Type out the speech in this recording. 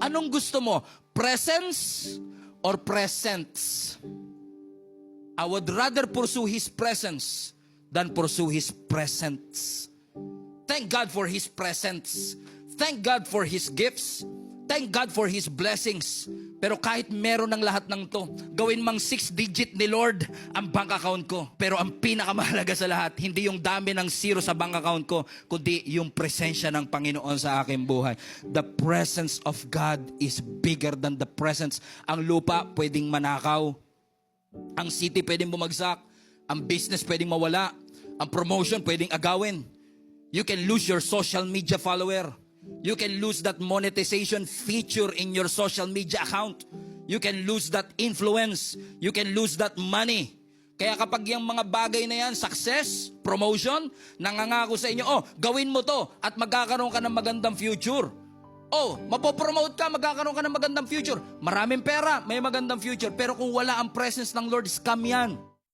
Anong gusto mo? Presence or presents? I would rather pursue His presence than pursue His presents. Thank God for His presence. Thank God for His gifts. Thank God for His blessings. Pero kahit meron ng lahat ng to, gawin mang 6-digit ni Lord ang bank account ko. Pero ang pinakamahalaga sa lahat, hindi yung dami ng zero sa bank account ko, kundi yung presensya ng Panginoon sa aking buhay. The presence of God is bigger than the presence. Ang lupa pwedeng manakaw. Ang city pwedeng bumagsak. Ang business pwedeng mawala. Ang promotion pwedeng agawin. You can lose your social media follower. You can lose that monetization feature in your social media account. You can lose that influence. You can lose that money. Kaya kapag yung mga bagay na yan, success, promotion, nangangako sa inyo, gawin mo to at magkakaroon ka ng magandang future. Mapopromote ka, magkakaroon ka ng magandang future. Maraming pera, may magandang future. Pero kung wala ang presence ng Lord, scam yan.